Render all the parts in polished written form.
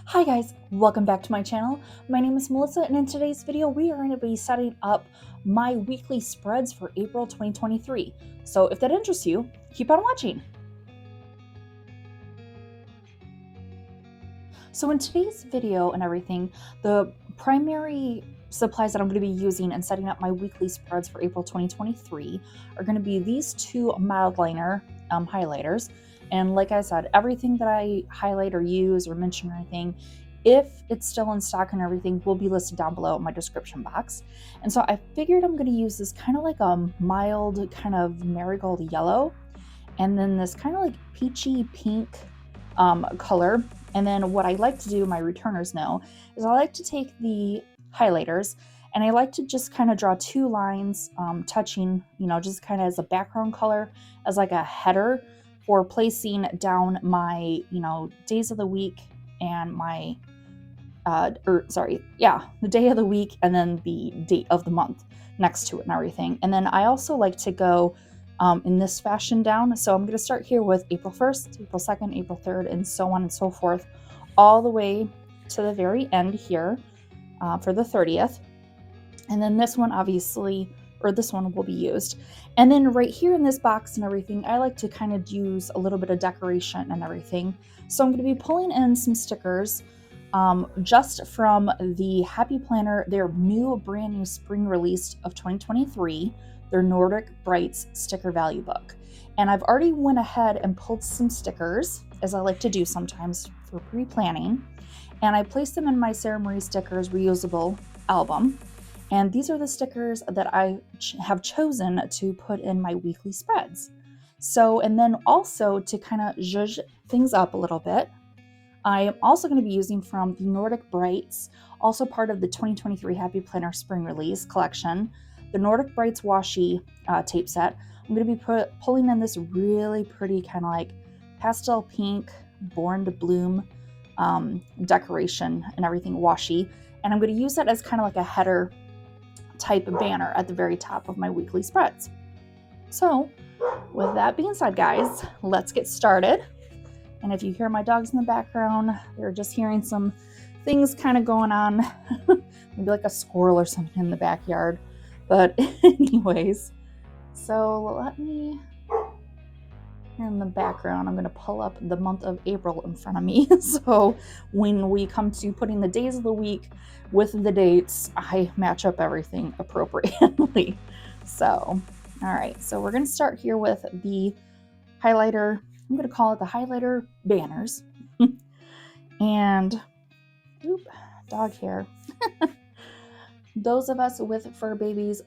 Hi guys, welcome back to my channel. My name is Melissa, and in today's video we are going to be setting up my weekly spreads for April 2023. So if that interests you, keep on watching. So in today's video and everything, the primary supplies that I'm going to be using and setting up my weekly spreads for April 2023 are going to be these two mild liner highlighters. And like I said, everything that I highlight or use or mention or anything, if it's still in stock and everything, will be listed down below in my description box. And so I figured I'm going to use this kind of like a mild kind of marigold yellow, and then this kind of like peachy pink color. And then what I like to do, my returners know, is I like to take the highlighters and I like to just kind of draw two lines touching, just kind of as a background color, as like a header for placing down my, days of the week and my, the day of the week and then the date of the month next to it and everything. And then I also like to go in this fashion down. So I'm going to start here with April 1st, April 2nd, April 3rd, and so on and so forth, all the way to the very end here for the 30th. And then this one obviously, or this one will be used. And then right here in this box and everything, I like to kind of use a little bit of decoration and everything. So I'm going to be pulling in some stickers just from the Happy Planner, their brand new spring release of 2023, their Nordic Brights sticker value book. And I've already went ahead and pulled some stickers, as I like to do sometimes for pre-planning. And I placed them in my Sara Stickers Reusable album. And these are the stickers that I have chosen to put in my weekly spreads. So, and then also to kind of zhuzh things up a little bit, I am also going to be using from the Nordic Brights, also part of the 2023 Happy Planner Spring Release collection, the Nordic Brights Washi tape set. I'm going to be pulling in this really pretty kind of like pastel pink, born to bloom decoration and everything washi. And I'm going to use that as kind of like a header type of banner at the very top of my weekly spreads. So with that being said, guys, let's get started. And if you hear my dogs in the background, they're just hearing some things kind of going on, maybe like a squirrel or something in the backyard. But anyways, so let me, here in the background, I'm going to pull up the month of April in front of me. So when we come to putting the days of the week with the dates, I match up everything appropriately. So, all right, so we're going to start here with the highlighter. I'm going to call it the highlighter banners. And, dog hair. Those of us with fur babies,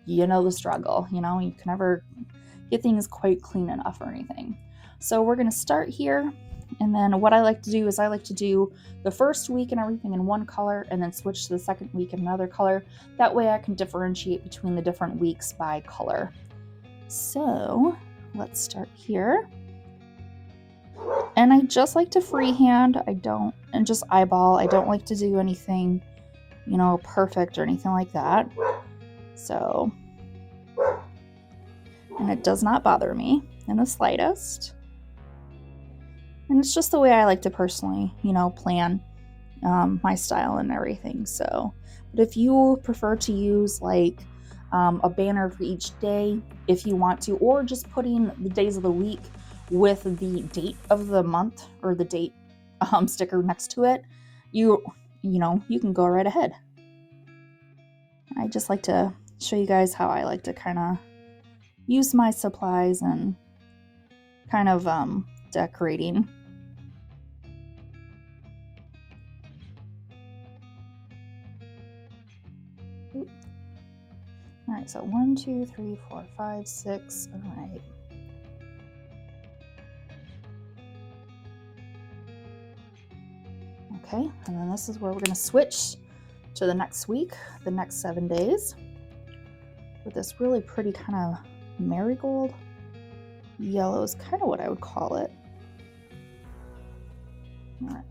you know the struggle. You can never get things quite clean enough or anything. So we're going to start here. And then what I like to do is I like to do the first week and everything in one color and then switch to the second week in another color. That way I can differentiate between the different weeks by color. So let's start here. And I just like to freehand. And just eyeball. I don't like to do anything, perfect or anything like that. So, and it does not bother me in the slightest. And it's just the way I like to personally, plan my style and everything. So, but if you prefer to use like a banner for each day, if you want to, or just putting the days of the week with the date of the month or the date sticker next to it, you can go right ahead. I just like to show you guys how I like to kind of use my supplies and kind of decorating. All right, so 1, 2, 3, 4, 5, 6. All right. Okay, and then this is where we're going to switch to the next week, the next 7 days, with this really pretty kind of marigold yellow is kind of what I would call it. All right.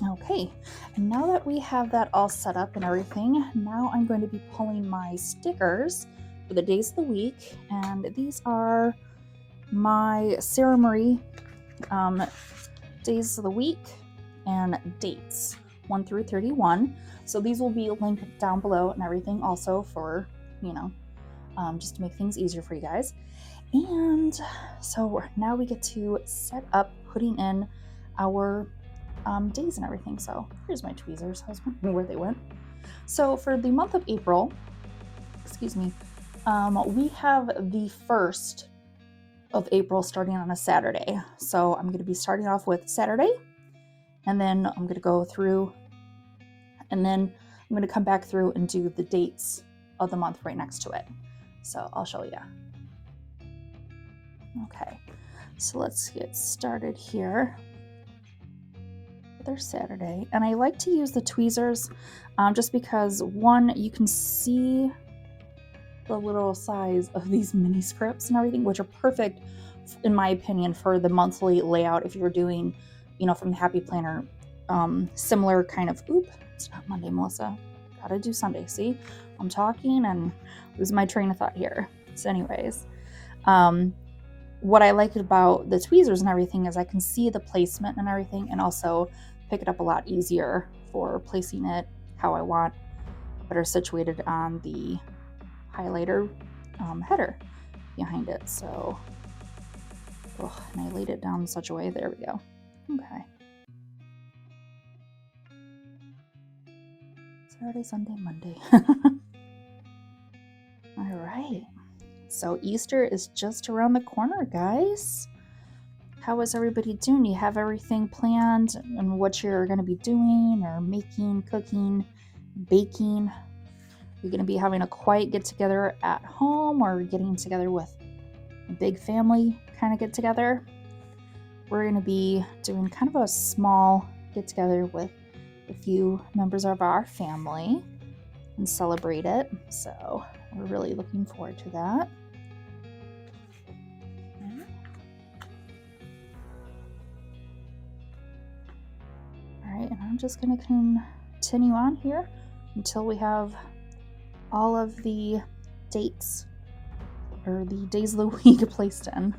Okay, and now that we have that all set up and everything, now I'm going to be pulling my stickers for the days of the week, and these are my Sara Marie days of the week and dates 1 through 31. So these will be linked down below and everything also for, just to make things easier for you guys. And so now we get to set up putting in our days and everything. So here's my tweezers. I was wondering where they went. So for the month of April, we have the 1st of April starting on a Saturday. So I'm going to be starting off with Saturday, and then I'm going to go through, and then I'm going to come back through and do the dates of the month right next to it. So I'll show you. Okay, so let's get started here. There's Saturday, and I like to use the tweezers just because, one, you can see the little size of these mini scripts and everything, which are perfect in my opinion for the monthly layout if you're doing, from the Happy Planner, similar kind of, it's not Monday, Melissa, gotta do Sunday. See, I'm talking and losing my train of thought here. So anyways, what I like about the tweezers and everything is I can see the placement and everything, and also pick it up a lot easier for placing it how I want, better situated on the highlighter header behind it. So, and I laid it down in such a way. There we go. Okay. Saturday, Sunday, Monday. All right. So Easter is just around the corner, guys. How is everybody doing? You have everything planned and what you're going to be doing or making, cooking, baking? You're going to be having a quiet get together at home, or getting together with a big family kind of get together? We're going to be doing kind of a small get together with a few members of our family and celebrate it. So we're really looking forward to that. All right, and I'm just going to continue on here until we have all of the dates, or the days of the week, placed in.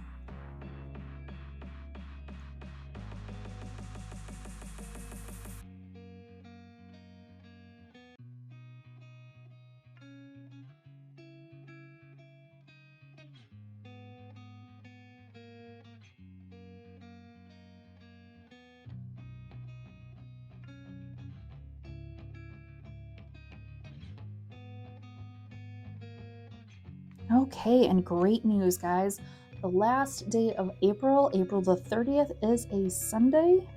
Okay, and great news, guys. The last day of April, April the 30th, is a Sunday.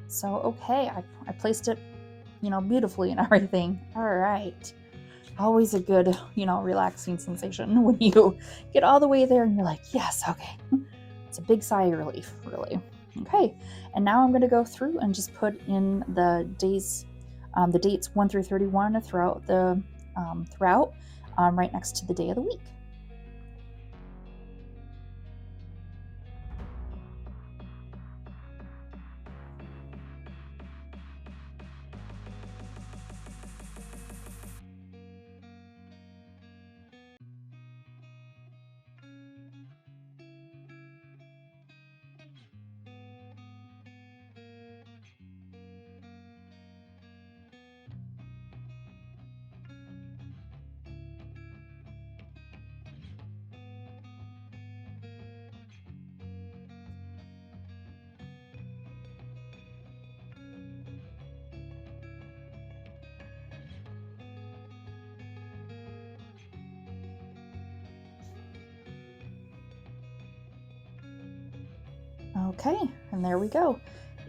So, okay, I placed it, beautifully and everything. All right. Always a good, relaxing sensation when you get all the way there and you're like, yes, okay. It's a big sigh of relief, really. Okay, and now I'm going to go through and just put in the days, the dates 1 through 31 throughout the right next to the day of the week. Okay, and there we go.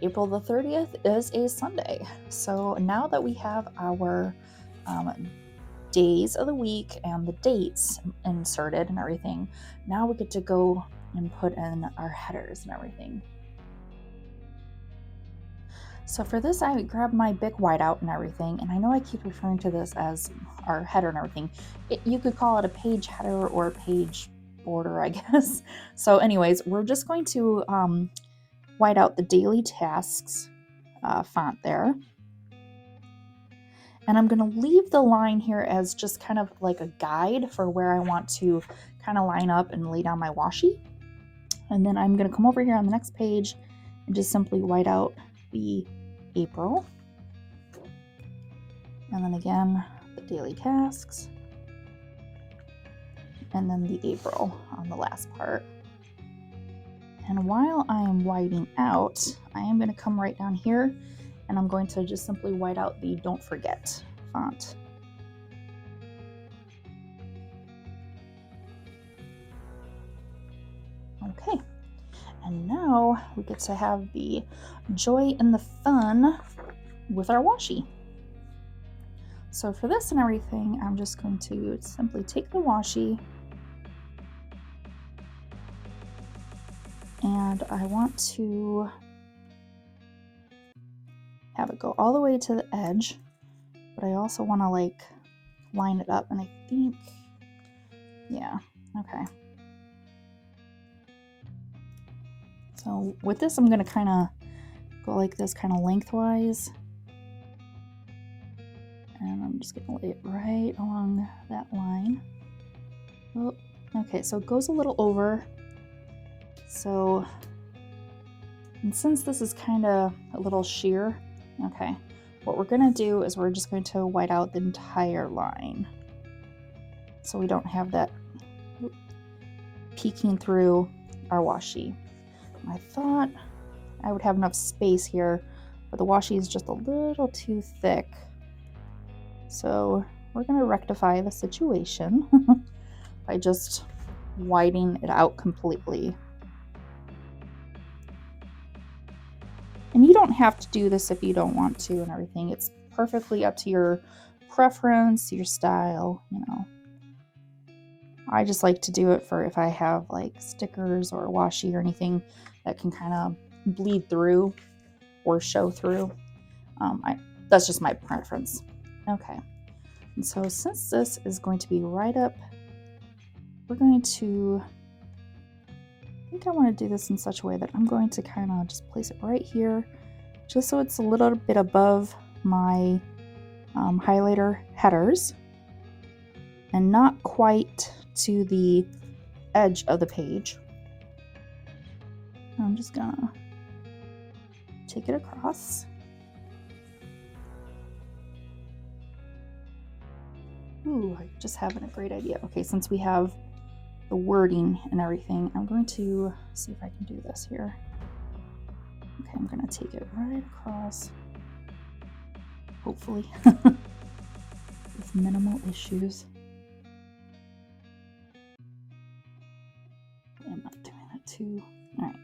April the 30th is a Sunday. So now that we have our days of the week and the dates inserted and everything, now we get to go and put in our headers and everything. So for this, I grabbed my Bic whiteout and everything, and I know I keep referring to this as our header and everything. You could call it a page header or a page border, I guess. So anyways, we're just going to white out the daily tasks font there. And I'm going to leave the line here as just kind of like a guide for where I want to kind of line up and lay down my washi. And then I'm going to come over here on the next page and just simply white out the April. And then again, the daily tasks. And then the April on the last part. And while I am whiting out, I am going to come right down here and I'm going to just simply white out the Don't Forget font. Okay, and now we get to have the joy and the fun with our washi. So for this and everything, I'm just going to simply take the washi and I want to have it go all the way to the edge, but I also want to like line it up, and I think, yeah, okay. So with this, I'm going to kind of go like this, kind of lengthwise, and I'm just going to lay it right along that line. Oh, okay, so it goes a little over. So, and since this is kind of a little sheer, okay, what we're going to do is we're just going to white out the entire line so we don't have that peeking through our washi. I thought I would have enough space here, but the washi is just a little too thick. So we're going to rectify the situation by just whiting it out completely. And you don't have to do this if you don't want to and everything. It's perfectly up to your preference, your style, you know. I just like to do it for if I have like stickers or washi or anything that can kind of bleed through or show through. That's just my preference. Okay. And so since this is going to be right up, we're going to, I think I want to do this in such a way that I'm going to kind of just place it right here, just so it's a little bit above my highlighter headers and not quite to the edge of the page. I'm just gonna take it across. Ooh, I just having a great idea. Okay, since we have the wording and everything, I'm going to see if I can do this here. Okay, I'm gonna take it right across, hopefully, with minimal issues. I'm not doing that too. All right,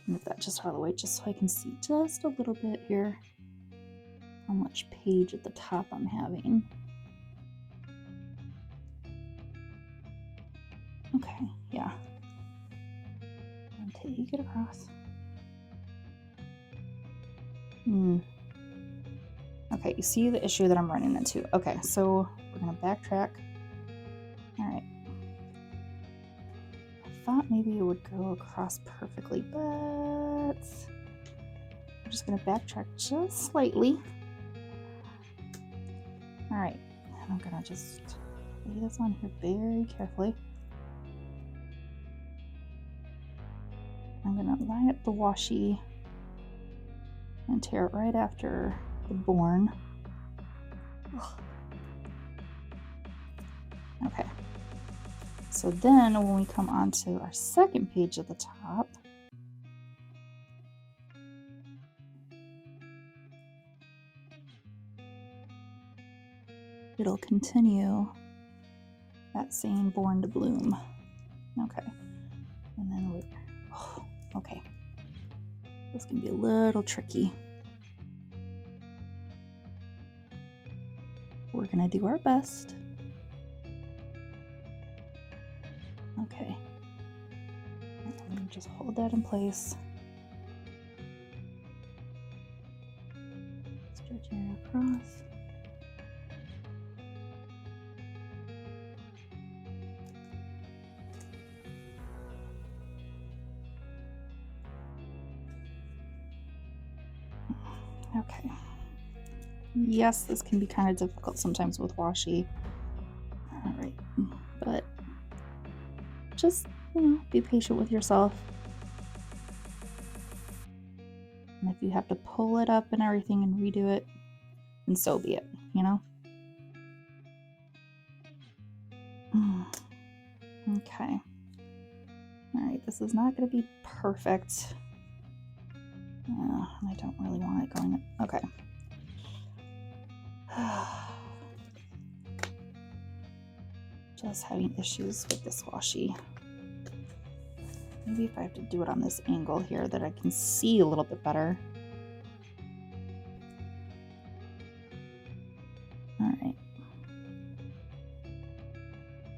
move that just out of the way, just so I can see just a little bit here how much page at the top I'm having. Okay, yeah. And take it across. Okay, you see the issue that I'm running into. Okay, so we're gonna backtrack. All right. I thought maybe it would go across perfectly, but I'm just gonna backtrack just slightly. All right, and I'm gonna just lay this on here very carefully. I'm gonna line up the washi and tear it right after the born. Ugh. Okay. So then when we come onto our second page at the top, it'll continue that same Born to Bloom. Okay. And then we're, oh, okay. This can be a little tricky. We're gonna do our best. Okay. I'm gonna just hold that in place. Stretching it across. Okay. Yes, this can be kind of difficult sometimes with washi. All right, but just, be patient with yourself. And if you have to pull it up and everything and redo it, then so be it, Okay. All right, this is not going to be perfect. I don't really want it going. Okay. Just having issues with this washi. Maybe if I have to do it on this angle here that I can see a little bit better. All right.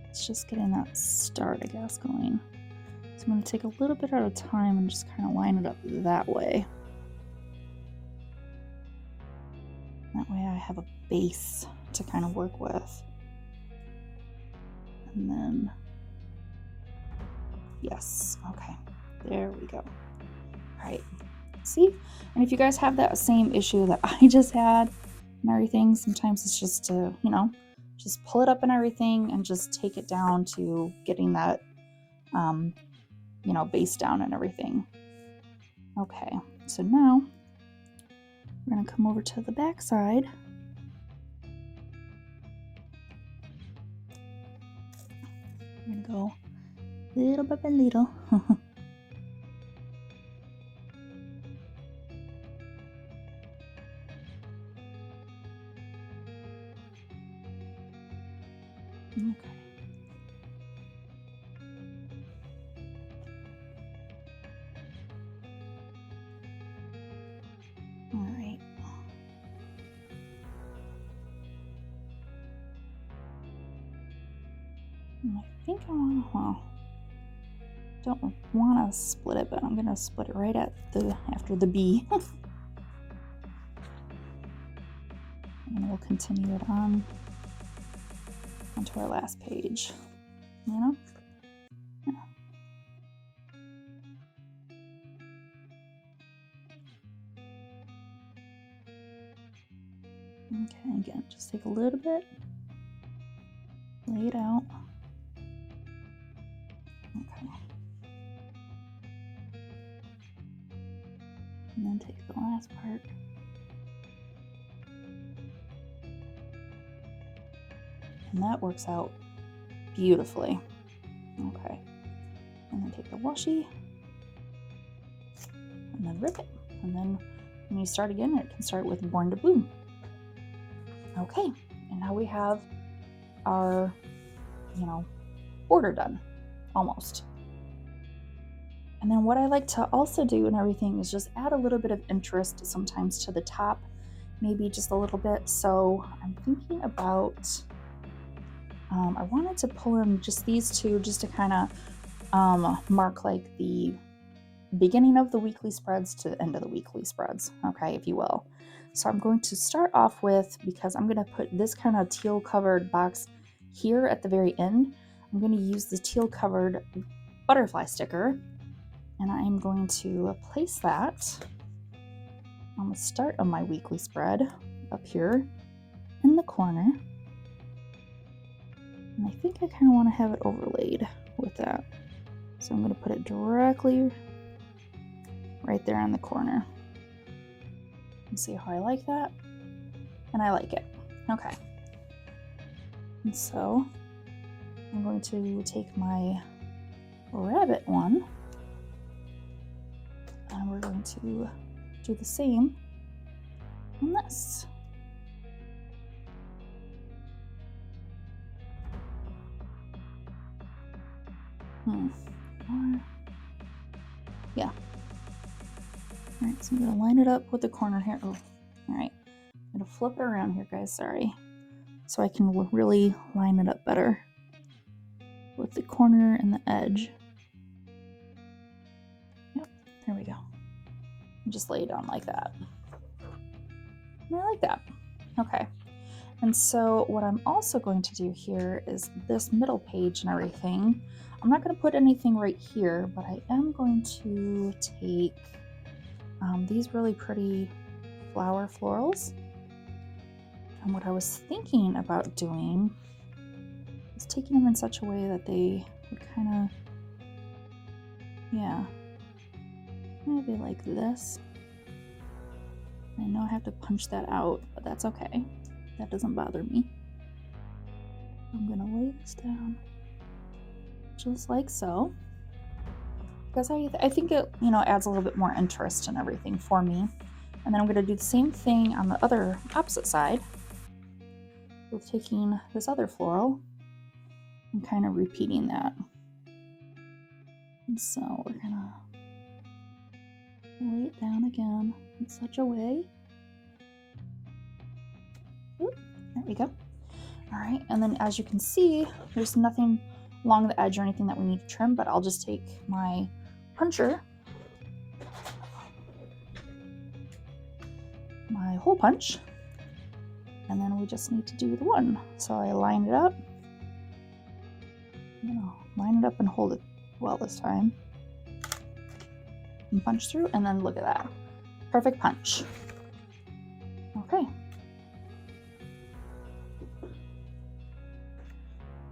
It's just getting that start, I guess, going. So I'm going to take a little bit at a time and just kind of line it up that way. That way I have a base to kind of work with. And then, yes, okay, there we go. All right, see? And if you guys have that same issue that I just had and everything, sometimes it's just to, just pull it up and everything and just take it down to getting that, base down and everything. Okay, so now we're gonna come over to the back side. We're gonna go little by little. Okay. All right. I think I want to, don't want to split it, but I'm going to split it right after the B. And we'll continue it onto our last page, Yeah. Okay, again, just take a little bit, lay it out. Okay. And then take the last part. And that works out beautifully. Okay. And then take the washi and then rip it. And then when you start again, it can start with Born to Bloom. Okay. And now we have our, border done almost. And then what I like to also do and everything is just add a little bit of interest sometimes to the top, maybe just a little bit. So I'm thinking about, I wanted to pull in just these two just to kind of mark like the beginning of the weekly spreads to the end of the weekly spreads, okay, if you will. So I'm going to start off with, because I'm going to put this kind of teal covered box here at the very end, I'm going to use the teal covered butterfly sticker, and I'm going to place that on the start of my weekly spread up here in the corner. And I think I kind of want to have it overlaid with that. So I'm going to put it directly right there in the corner. And see how I like that? And I like it. Okay. And so I'm going to take my rabbit one, and we're going to do the same on this. Yeah. All right, so I'm gonna line it up with the corner here. Oh, all right. I'm gonna flip it around here, guys, sorry. So I can really line it up better with the corner and the edge. Yep, there we go. And just lay it down like that. And I like that. Okay. And so what I'm also going to do here is this middle page and everything. I'm not going to put anything right here, but I am going to take these really pretty flower florals. And what I was thinking about doing is taking them in such a way that they would kind of, yeah, maybe like this. I know I have to punch that out, but that's okay. That doesn't bother me. I'm gonna lay this down just like so, because I think it, you know, adds a little bit more interest and everything for me. And then I'm gonna do the same thing on the other opposite side with taking this other floral and kind of repeating that. And so we're gonna lay it down again in such a way. Oop, there we go. All right, and then as you can see, there's nothing along the edge or anything that we need to trim, but I'll just take my puncher, my hole punch, and then we just need to do the one. So I line it up, you know, line it up and hold it well this time, and punch through, and then look at that, perfect punch. Okay.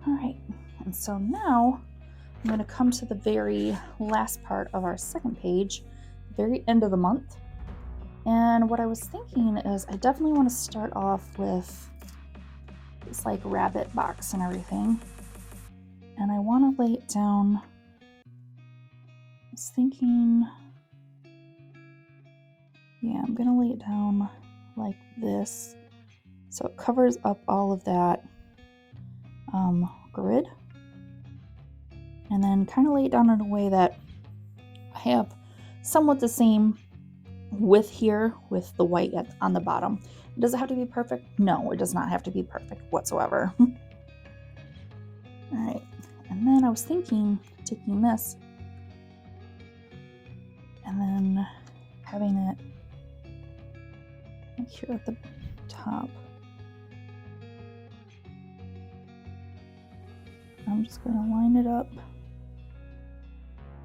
All right, and so now I'm going to come to the very last part of our second page, very end of the month. And what I was thinking is I definitely want to start off with this like rabbit box and everything. And I want to lay it down. I was thinking, yeah, I'm going to lay it down like this, so it covers up all of that grid, and then kind of lay it down in a way that I have somewhat the same width here with the white on the bottom. Does it have to be perfect? No, it does not have to be perfect whatsoever. All right, and then I was thinking taking this and then having it like here at the top. I'm just going to line it up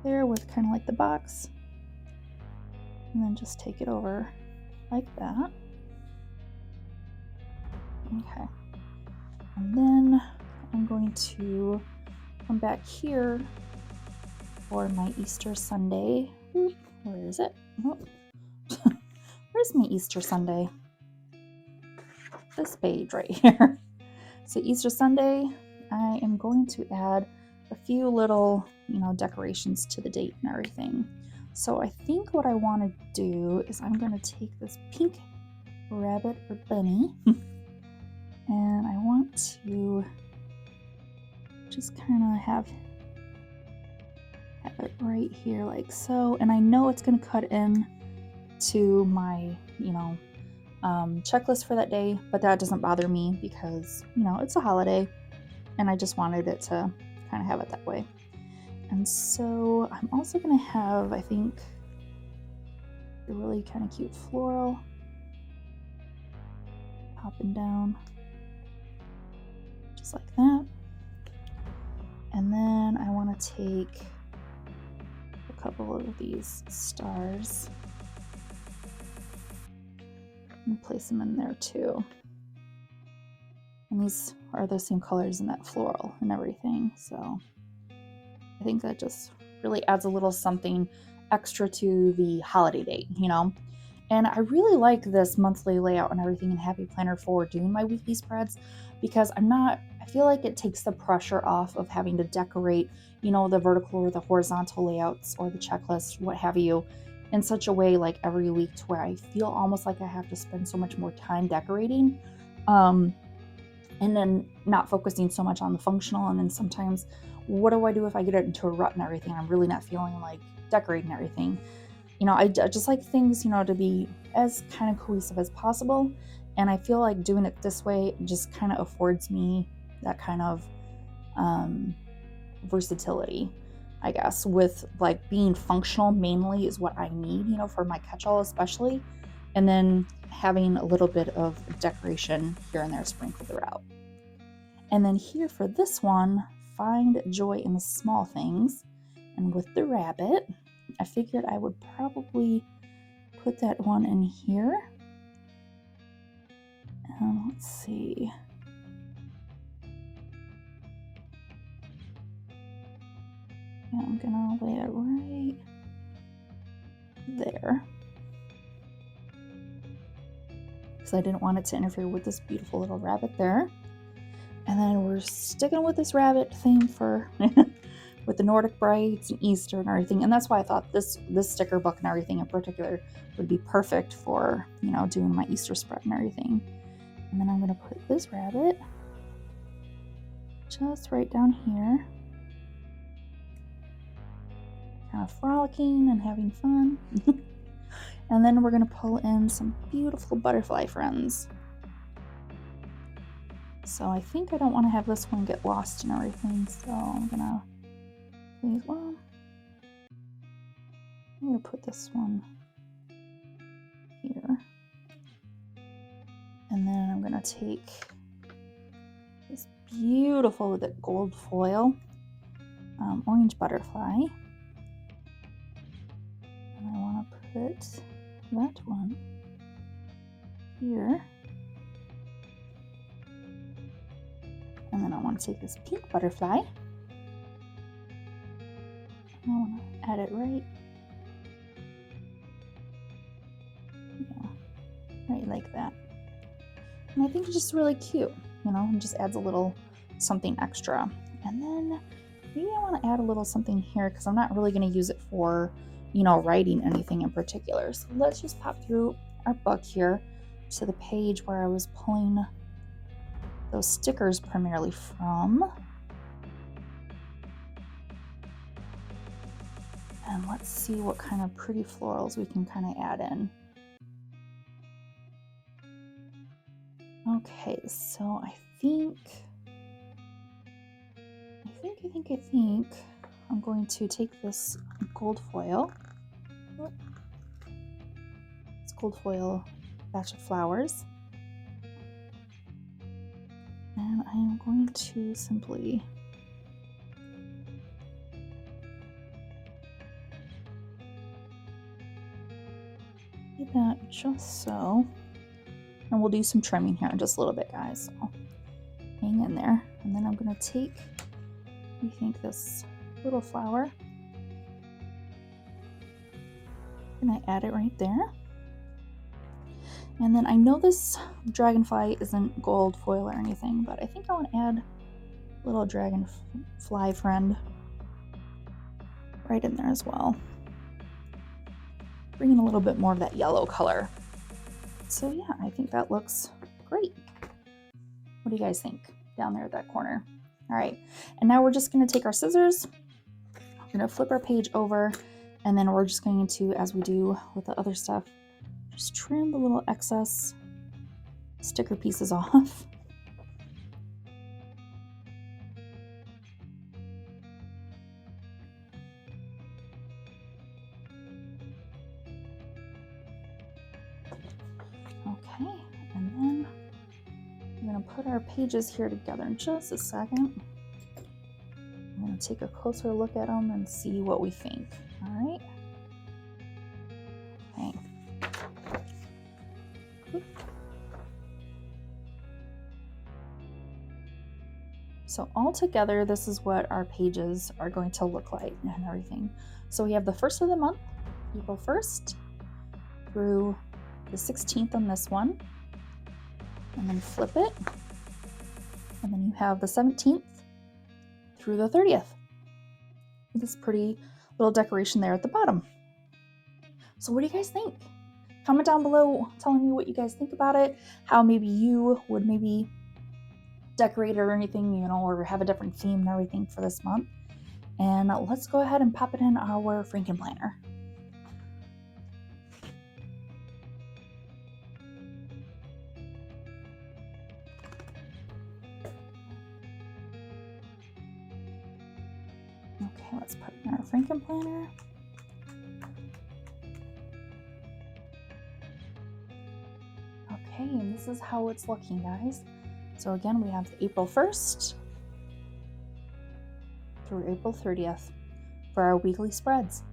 there with kind of like the box, and then just take it over like that. Okay, and then I'm going to come back here for my Easter Sunday. Where is it? Oh. Where's my Easter Sunday? This page right here. So Easter Sunday, I am going to add a few little, you know, decorations to the date and everything. So I think what I want to do is I'm going to take this pink rabbit or bunny and I want to just kind of have it right here like so. And I know it's going to cut in to my, you know, checklist for that day, but that doesn't bother me because, you know, it's a holiday and I just wanted it to kind of have it that way. And so I'm also going to have, I think, a really kind of cute floral popping down just like that. And then I want to take a couple of these stars and place them in there too. And these are the same colors in that floral and everything. So I think that just really adds a little something extra to the holiday date, you know? And I really like this monthly layout and everything in Happy Planner for doing my weekly spreads because I feel like it takes the pressure off of having to decorate, you know, the vertical or the horizontal layouts or the checklist, what have you, in such a way like every week to where I feel almost like I have to spend so much more time decorating. And then not focusing so much on the functional. And then sometimes, what do I do if I get it into a rut and everything? I'm really not feeling like decorating everything. You know, I just like things, you know, to be as kind of cohesive as possible. And I feel like doing it this way just kind of affords me that kind of versatility, I guess, with like being functional mainly is what I need, you know, for my catch-all especially. And then having a little bit of decoration here and there sprinkled throughout. And then here for this one, find joy in the small things. And with the rabbit, I figured I would probably put that one in here And let's see. Yeah, I'm gonna lay it right there, because I didn't want it to interfere with this beautiful little rabbit there. And then we're sticking with this rabbit theme for with the Nordic Brights and Easter and everything. And that's why I thought this sticker book and everything in particular would be perfect for, you know, doing my Easter spread and everything. And then I'm going to put this rabbit just right down here, kind of frolicking and having fun. And then we're going to pull in some beautiful butterfly friends. So I think I don't want to have this one get lost and everything, so I'm gonna put this one here. And then I'm gonna take this beautiful with it gold foil orange butterfly, and I want to put that one here. And then I want to take this pink butterfly, and I want to add it right, right like that. And I think it's just really cute, you know, and just adds a little something extra. And then maybe I want to add a little something here, because I'm not really going to use it for, you know, writing anything in particular. So let's just pop through our book here to the page where I was pulling those stickers primarily from. And let's see what kind of pretty florals we can kind of add in. Okay, so I think I'm going to take this gold foil. It's gold foil batch of flowers. And I am going to simply do that just so. And we'll do some trimming here in just a little bit, guys. So hang in there. And then I'm going to take, I think, this little flower. And I add it right there. And then I know this dragonfly isn't gold foil or anything, but I think I want to add a little dragonfly friend right in there as well. Bringing a little bit more of that yellow color. So yeah, I think that looks great. What do you guys think down there at that corner? All right, and now we're just going to take our scissors. We're going to flip our page over, and then we're just going to, as we do with the other stuff, just trim the little excess sticker pieces off. Okay, and then I'm going to put our pages here together in just a second. I'm going to take a closer look at them and see what we think. All right. Okay. So all together, this is what our pages are going to look like and everything. So we have the first of the month, April 1st, through the 16th on this one, and then flip it, and then you have the 17th through the 30th. This pretty little decoration there at the bottom. So what do you guys think? Comment down below telling me what you guys think about it, how maybe you would maybe decorate or anything, you know, or have a different theme and everything for this month. And let's go ahead and pop it in our Frankenplanner. Okay, let's put it in our Frankenplanner. Okay, and this is how it's looking, guys. So again, we have April 1st through April 30th for our weekly spreads.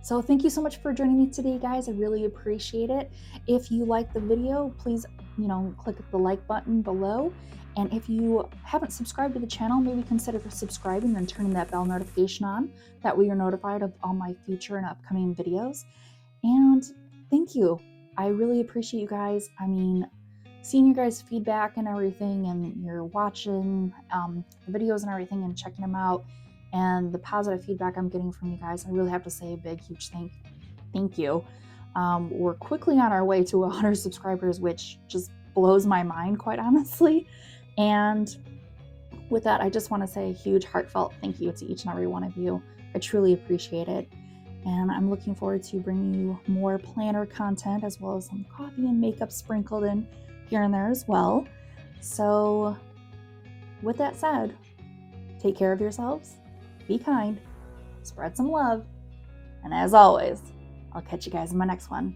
So thank you so much for joining me today, guys. I really appreciate it. If you liked the video, please click the like button below. And if you haven't subscribed to the channel, maybe consider subscribing and turning that bell notification on. That way you're notified of all my future and upcoming videos. And thank you. I really appreciate you guys. I mean, seeing your guys' feedback and everything, and you're watching the videos and everything and checking them out, and the positive feedback I'm getting from you guys, I really have to say a big, huge thank you. We're quickly on our way to 100 subscribers, which just blows my mind, quite honestly. And with that, I just want to say a huge heartfelt thank you to each and every one of you. I truly appreciate it. And I'm looking forward to bringing you more planner content, as well as some coffee and makeup sprinkled in here and there as well. So with that said, take care of yourselves, be kind, spread some love, and as always, I'll catch you guys in my next one.